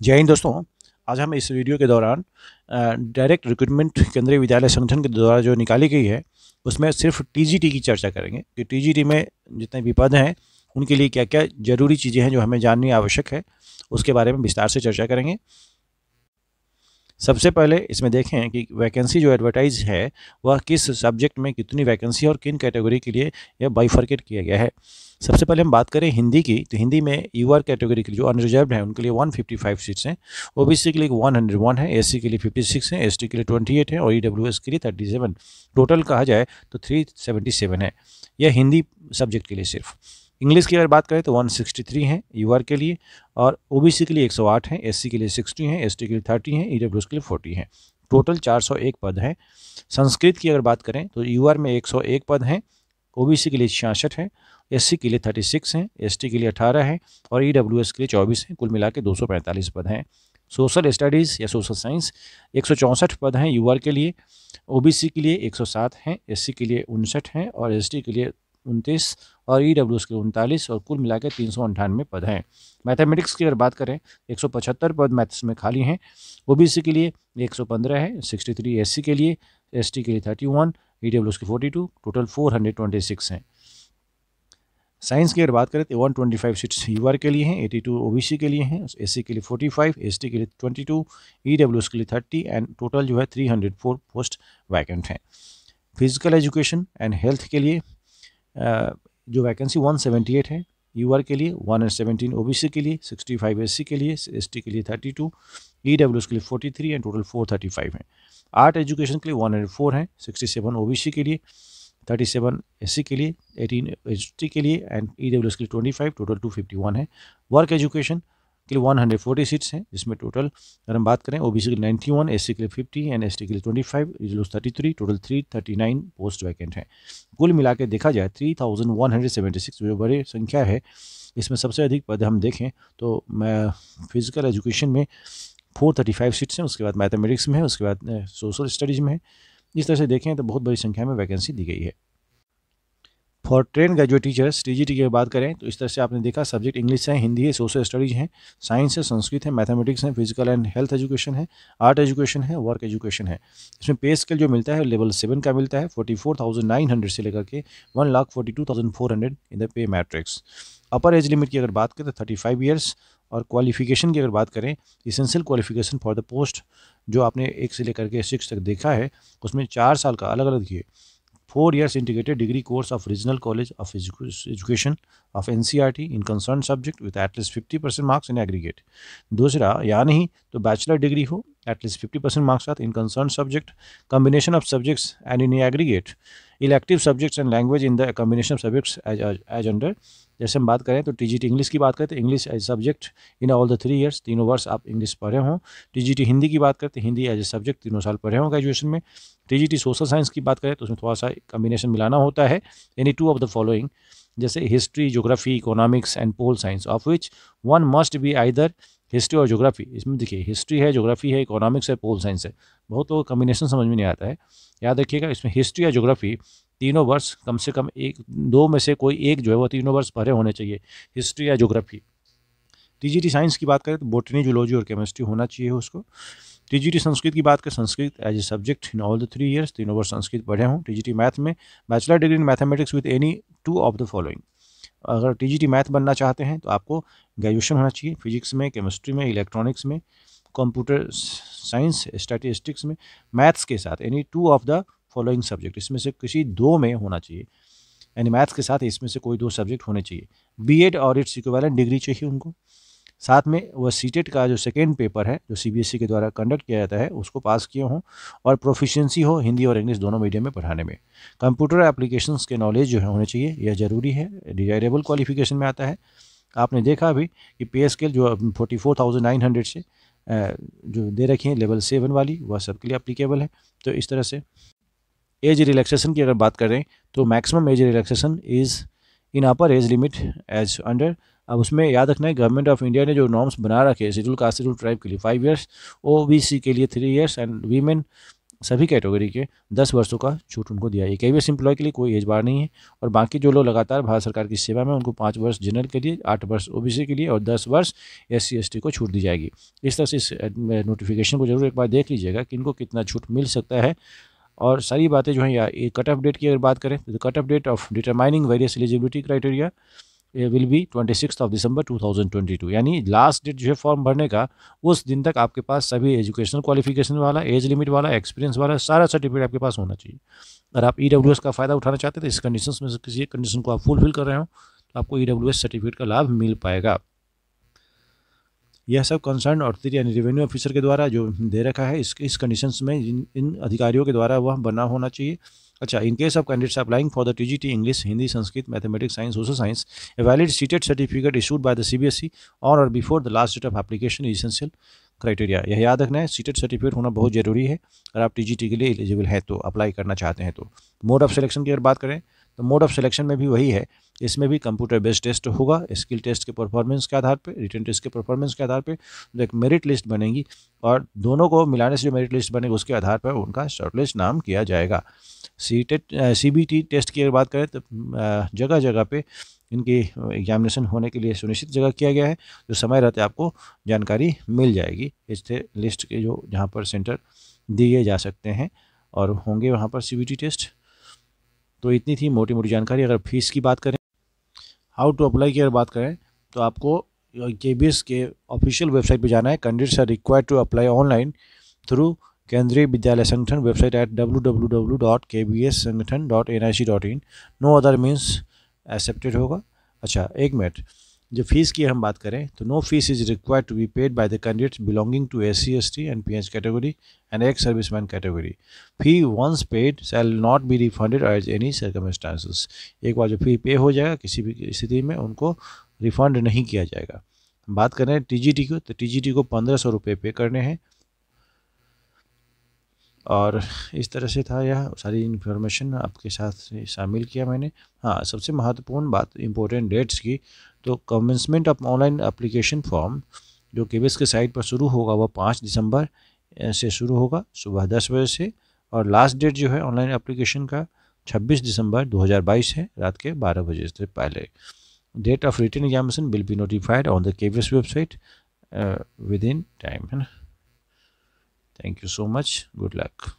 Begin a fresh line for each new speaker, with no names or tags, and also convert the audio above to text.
जय हिंद दोस्तों। आज हम इस वीडियो के दौरान डायरेक्ट रिक्रूटमेंट केंद्रीय विद्यालय संगठन के द्वारा जो निकाली गई है उसमें सिर्फ टीजीटी की चर्चा करेंगे कि टीजीटी में जितने भी पद हैं उनके लिए क्या क्या जरूरी चीज़ें हैं जो हमें जाननी आवश्यक है, उसके बारे में विस्तार से चर्चा करेंगे। सबसे पहले इसमें देखें कि वैकेंसी जो एडवर्टाइज है वह किस सब्जेक्ट में कितनी वैकेंसी और किन कैटेगरी के लिए यह बाइफर्केट किया गया है। सबसे पहले हम बात करें हिंदी की, तो हिंदी में यूआर कैटेगरी के लिए जो अनरिजर्व्ड है उनके लिए 155 सीट्स हैं, ओबीसी के लिए 101 है, एससी के लिए 56 है, एसटी के लिए 28 है और ईडब्ल्यूएस के लिए 37। टोटल कहा जाए तो 377 है। यह हिंदी सब्जेक्ट के लिए सिर्फ। इंग्लिश की अगर बात करें तो 163 है यूआर के लिए, और ओबीसी के लिए 108 है, एससी के लिए 60 है, एसटी के लिए 30 है, ईडब्ल्यूएस के लिए 40 है। टोटल 401 पद हैं। संस्कृत की अगर बात करें तो यूआर में 101 पद हैं, ओबीसी के लिए 66 है, एससी के लिए 36 हैं, एसटी के लिए 18 है और ईडब्ल्यूएस के लिए 24 हैं। कुल मिला के 245 पद हैं। सोशल स्टडीज़ या सोशल साइंस 164 पद हैं यूआर के लिए, ओबीसी के लिए 107 हैं, एससी के लिए 59 हैं और एसटी के लिए 29 और ईडब्ल्यूएस के 39 और कुल मिलाकर 398 पद हैं। मैथमेटिक्स की अगर बात करें 175 पद मैथ्स में खाली हैं, ओबीसी के लिए 115 है, 63 एससी के लिए, एसटी के लिए 31, ईडब्ल्यूएस के 42, टोटल 426 हैं। साइंस की अगर बात करें तो 125 सीट्स यूआर के लिए हैं, 82 ओबीसी के लिए हैं, एससी के लिए 45, एसटी के लिए 22, ईडब्ल्यूएस के लिए 30 एंड टोटल जो है 304 पोस्ट वैकेंट हैं। फिजिकल एजुकेशन एंड हेल्थ के लिए जो वैकेंसी 178 है यूआर के लिए, 117 ओबीसी के लिए, 65 एससी के लिए, एसटी के लिए 32, ईडब्ल्यूएस के लिए 43 एंड टोटल 435 हैं। आर्ट एजुकेशन के लिए 104 हैं, 67 ओबीसी के लिए, 37 एससी के लिए, 18 एसटी के लिए एंड ईडब्ल्यूएस के लिए 25, टोटल 251 है। वर्क एजुकेशन के लिए 140 सीट्स हैं, जिसमें टोटल अगर हम बात करें ओबीसी के लिए 91, एससी के लिए 50 एंड एसटी के लिए 25, ईडब्ल्यूएस 33, टोटल 339 पोस्ट वैकेंट हैं। कुल मिला के देखा जाए 3176 जो बड़ी संख्या है। इसमें सबसे अधिक पद हम देखें तो मैं फिजिकल एजुकेशन में 435 सीट्स हैं, उसके बाद मैथमेटिक्स में है, उसके बाद सोशल स्टडीज़ में है। इस तरह से देखें तो बहुत बड़ी संख्या में वैकेंसी दी गई है। For train graduate teachers TGT की बात करें तो इस तरह से आपने देखा सब्जेक्ट इंग्लिश है, हिंदी है, सोशल स्टडीज़ हैं, साइंस है, संस्कृत है, मैथमेटिक्स है, फिजिकल एंड हेल्थ एजुकेशन है, आर्ट एजुकेशन है, वर्क एजुकेशन है। इसमें पे स्केल जो मिलता है लेवल 7 का मिलता है, 44,900 से लेकर के 1,42,400 in the pay matrix. Upper age limit की अगर बात करें तो 35 ईयर्स, और क्वालिफिकेशन की अगर बात करें essential qualification for the post जो आपने 1 से लेकर के 6 तक देखा है उसमें 4 साल का अलग अलग दिए 4 years integrated degree course of regional college of education of NCERT in concerned subject with at least 50% marks in aggregate। दूसरा या नहीं तो बैचलर डिग्री हो at least 50% marks साथ in concerned subject, combination of subjects and in aggregate elective subjects and language in the combination of subjects as under। जैसे हम बात करें तो टीजीटी इंग्लिश की बात करें तो English as subject in all the 3 years, तीनों वर्ष आप इंग्लिश पढ़े हों। टीजीटी हिंदी की बात करते हैं हिंदी एज ए सब्जेक्ट 3 साल पढ़े हों ग्रेजुएशन में। टीजीटी सोशल साइंस की बात करें तो उसमें थोड़ा सा कम्बिनेशन मिलाना होता है, एनी 2 ऑफ द फॉलोइंग, जैसे history, geography, economics and pol science, of which one must be either history और ज्योग्राफी। इसमें देखिए हिस्ट्री है, ज्योग्राफी है, इकोनॉमिक्स है, पोल साइंस है। बहुत लोगों को कम्बिनेशन समझ में नहीं आता है। याद रखिएगा इसमें हिस्ट्री या ज्योग्राफी तीनों वर्ष कम से कम 1-2 में से कोई एक जो है वो तीनों वर्ष पढ़े होने चाहिए, हिस्ट्री या ज्योग्राफी। टीजीटी साइंस की बात करें तो बोटनी, जूलॉजी और केमिस्ट्री होना चाहिए उसको। टीजीटी संस्कृत की बात करें Sanskrit as a subject in all the 3 years, तीनों वर्ष संस्कृत पढ़े हों। टीजीटी मैथ में bachelor degree in mathematics with any 2 of the following. अगर टीजीटी मैथ बनना चाहते हैं तो आपको ग्रेजुएशन होना चाहिए फिजिक्स में, केमिस्ट्री में, इलेक्ट्रॉनिक्स में, कंप्यूटर साइंस, स्टैटिस्टिक्स में, मैथ्स के साथ any 2 of the following subject, इसमें से किसी 2 में होना चाहिए, यानी मैथ्स के साथ इसमें से कोई 2 सब्जेक्ट होने चाहिए। बीएड और इट्स इक्विवेलेंट डिग्री चाहिए उनको। साथ में वह सीटेट का जो सेकेंड पेपर है जो सीबीएसई के द्वारा कंडक्ट किया जाता है उसको पास किए हों, और प्रोफिशिएंसी हो हिंदी और इंग्लिश दोनों मीडियम में पढ़ाने में। कंप्यूटर एप्लीकेशंस के नॉलेज जो है होने चाहिए, यह ज़रूरी है, डिजायरेबल क्वालिफिकेशन में आता है। आपने देखा अभी कि पे स्केल जो 44,900 से जो दे रखी है लेवल 7 वाली वह सबके लिए अप्लीकेबल है। तो इस तरह से एज रिलैक्सेशन की अगर बात करें तो maximum age relaxation is in upper age limit age under. अब उसमें याद रखना है गवर्नमेंट ऑफ इंडिया ने जो नॉर्म्स बना रखे हैं शेड्यूल कास्ट शेड्यूल ट्राइब के लिए 5 years, ओबीसी के लिए 3 years एंड वीमेन सभी कैटेगरी के 10 वर्षों का छूट उनको दिया है। KVS एम्प्लॉय के लिए कोई एज बार नहीं है, और बाकी जो लोग लगातार भारत सरकार की सेवा में, उनको 5 वर्ष जनरल के लिए, 8 वर्ष OBC के लिए और 10 वर्ष SC ST को छूट दी जाएगी। इस तरह से इस नोटिफिकेशन को जरूर एक बार देख लीजिएगा कि इनको कितना छूट मिल सकता है। और सारी बातें जो हैं, या कट ऑफ डेट की अगर बात करें तो cut off date of determining various eligibility criteria will be 26 December 2022, यानी लास्ट डेट जो है फॉर्म भरने का, उस दिन तक आपके पास सभी एजुकेशनल क्वालिफिकेशन वाला, एज लिमिट वाला, एक्सपीरियंस वाला सारा सर्टिफिकेट आपके पास होना चाहिए। अगर आप EWS का फ़ायदा उठाना चाहते हैं तो इस कंडीशंस में से किसी एक कंडीशन को आप फुलफिल कर रहे हो तो आपको EWS सर्टिफिकेट का लाभ मिल पाएगा। यह सब कंसर्न ऑथोरिटी यानी रेवेन्यू ऑफिसर के द्वारा जो दे रखा है, इस कंडीशंस में इन अधिकारियों के द्वारा वह बना होना चाहिए। अच्छा, in case of candidates applying for the TGT English, Hindi, Sanskrit, mathematics, science, social science, a valid CTET certificate issued by the CBSE on or before the last date of application essential criteria. यह याद रखना है, seated certificate होना बहुत जरूरी है अगर आप TGT के लिए एलिजिबल है तो, अप्लाई करना चाहते हैं तो। मोड ऑफ सिलेक्शन की अगर बात करें तो मोड ऑफ सिलेक्शन में भी वही है, इसमें भी कंप्यूटर बेस्ड टेस्ट होगा, स्किल टेस्ट के परफॉर्मेंस के आधार पे, रिटन टेस्ट के परफॉर्मेंस के आधार पे तो एक मेरिट लिस्ट बनेगी, और दोनों को मिलाने से जो मेरिट लिस्ट बनेगी उसके आधार पर उनका शॉर्टलिस्ट नाम किया जाएगा। CBT टेस्ट की अगर बात करें तो जगह जगह पे इनकी एग्जामिनेशन होने के लिए सुनिश्चित जगह किया गया है, जो समय रहते आपको जानकारी मिल जाएगी इस लिस्ट के जो जहाँ पर सेंटर दिए जा सकते हैं और होंगे वहाँ पर CBT टेस्ट। तो इतनी थी मोटी मोटी जानकारी। अगर फीस की बात करें, हाउ टू अप्लाई की अगर बात करें तो आपको KBS के ऑफिशियल वेबसाइट पे जाना है। Candidates are required to apply online through Kendriya Vidyalaya Sangathan website at www.kbssangathan.nic.in। No other means accepted होगा। अच्छा, एक मिनट, जो फीस की हम बात करें तो no fees is required to be paid by the candidates belonging to SC ST and PH category and ex serviceman category. Fee once paid shall not be refunded as any circumstances. एक बार जो फी पे हो जाएगा किसी भी स्थिति में उनको रिफंड नहीं किया जाएगा। बात करें TGT को तो TGT को 1500 रुपये पे करने हैं। और इस तरह से था, यह सारी इन्फॉर्मेशन आपके साथ शामिल किया मैंने। हाँ, सबसे महत्वपूर्ण बात इम्पोर्टेंट डेट्स की, तो commencement of online application form जो KBS के साइट पर शुरू होगा वह 5 दिसंबर से शुरू होगा सुबह 10 बजे से, और लास्ट डेट जो है ऑनलाइन एप्लीकेशन का 26 दिसंबर 2022 है, रात के 12 बजे से पहले। Date of written examination will be notified on the KBS website within time, है ना। Thank you so much, good luck.